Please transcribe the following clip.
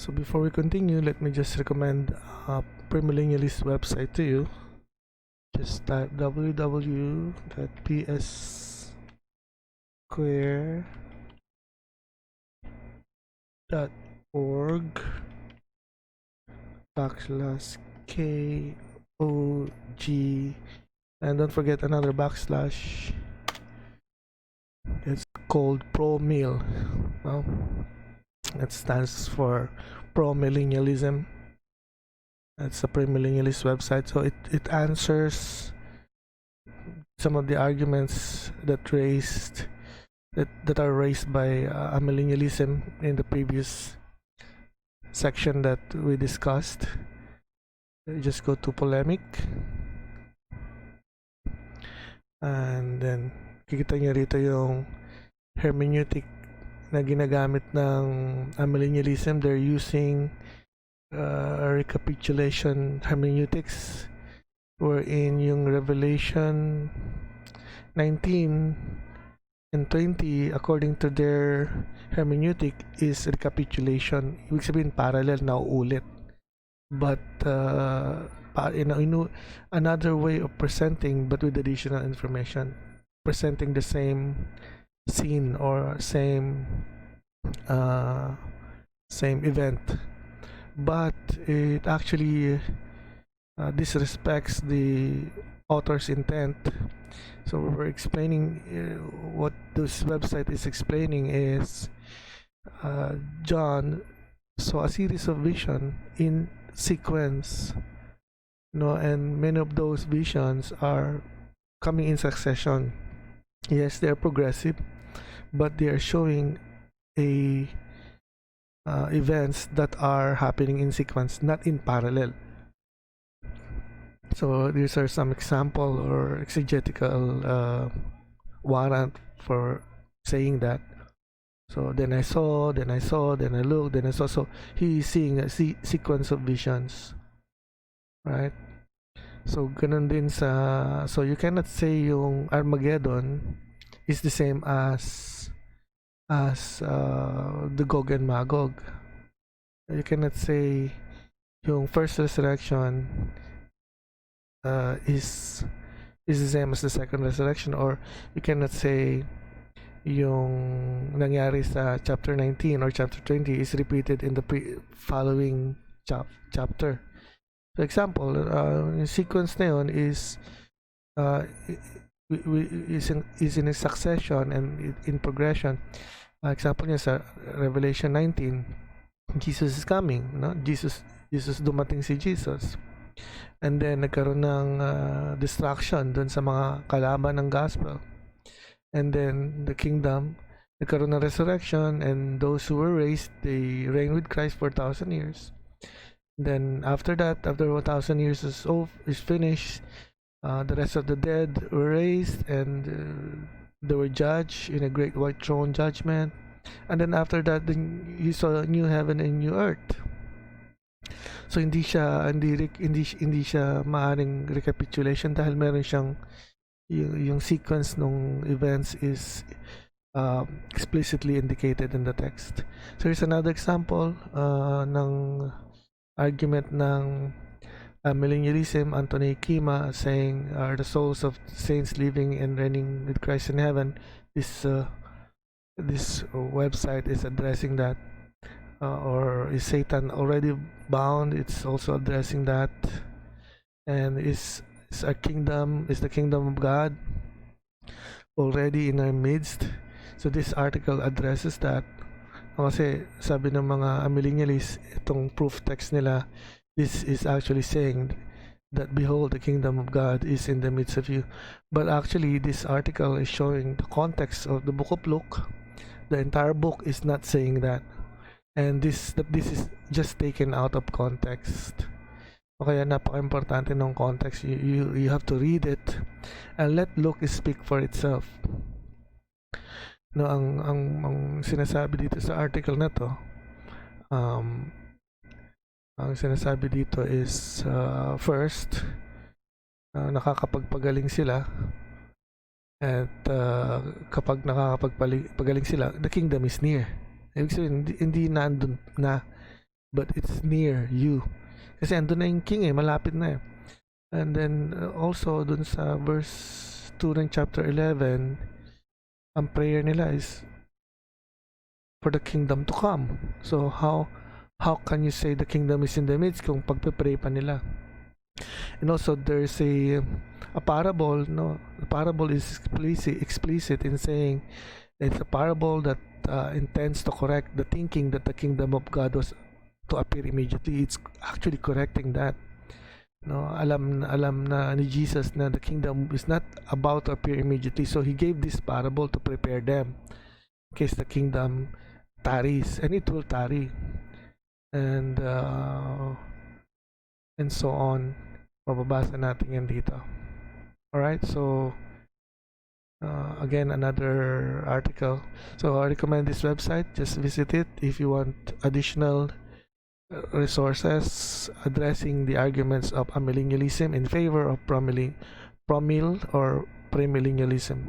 So before we continue, let me just recommend Pro+Mil's website to you. Just type www.psquare.org/KOG, and don't forget another backslash. It's called Pro+Mil. Well, that stands for pro-millennialism. That's a premillennialist website, so it answers some of the arguments that are raised by amillennialism in the previous section that we discussed. Just go to polemic, and then kikita nyo rito yung hermeneutic na ginagamit ng amillennialism. They're using recapitulation hermeneutics, wherein yung Revelation 19 and 20, according to their hermeneutic, is recapitulation. Ibig sabihin parallel, na uulit. But another way of presenting, but with additional information, presenting the same scene or same event, but it actually disrespects the author's intent. So we're explaining what this website is explaining is John saw a series of vision in sequence, and many of those visions are coming in succession. Yes, they are progressive, but they are showing events that are happening in sequence, not in parallel. So these are some example or exegetical warrant for saying that. So then I saw, then I looked, then I saw. So he is seeing a sequence of visions, right? So ganun din sa, so you cannot say yung Armageddon is the same as the Gog and Magog. You cannot say yung first resurrection is the same as the second resurrection, or you cannot say yung nangyari sa chapter 19 or chapter 20 is repeated in the following chapter. For example, yung sequence na yun is in a succession and in progression. Example niya sa Revelation 19, Jesus is coming, no? Jesus dumating si Jesus. And then nagkaroon ng distraction dun sa mga kalaban ng gospel. And then the kingdom, nagkaroon ng resurrection, and those who were raised, they reign with Christ for 1,000 years. Then after that, after 1,000 years is finished, the rest of the dead were raised, and they were judged in a great white throne judgment. And then after that, then you saw a new heaven and new earth. So hindi siya maaring recapitulation dahil meron siyang yung sequence ng events is explicitly indicated in the text. So here's another example ng argument ng millennialism. Anthony Kima saying, are the souls of saints living and reigning with Christ in heaven? This website is addressing that. Or is Satan already bound? It's also addressing that. And is the kingdom of God already in our midst? So this article addresses that. Kasi sabi ng mga amillennialists, itong proof text nila, this is actually saying that behold, the kingdom of God is in the midst of you. But actually this article is showing the context of the book of Luke. The entire book is not saying that. And this is just taken out of context. Kaya napaka-importante ng context. You have to read it and let Luke speak for itself. No, ang sinasabi dito sa article na to, ang sinasabi dito is first, nakakapagpagaling sila, at kapag nakakapagpagaling sila, the kingdom is near. Ibig sabihin, hindi nandun na but it's near you. Kasi andun na yung king malapit na And then also dun sa verse 2 ng chapter 11, ang prayer nila is for the kingdom to come. So how can you say the kingdom is in the midst kung pagpe-pray pa nila? And also there's a parable, no? The parable is explicit in saying it's a parable that intends to correct the thinking that the kingdom of God was to appear immediately. It's actually correcting that. No, alam na ni Jesus na the kingdom is not about to appear immediately. So he gave this parable to prepare them in case the kingdom tarries, and it will tarry. And so on. Mababasa natin yan dito. Alright, so again, another article. So I recommend this website. Just visit it if you want additional resources addressing the arguments of amillennialism in favor of pro-Mil or premillennialism.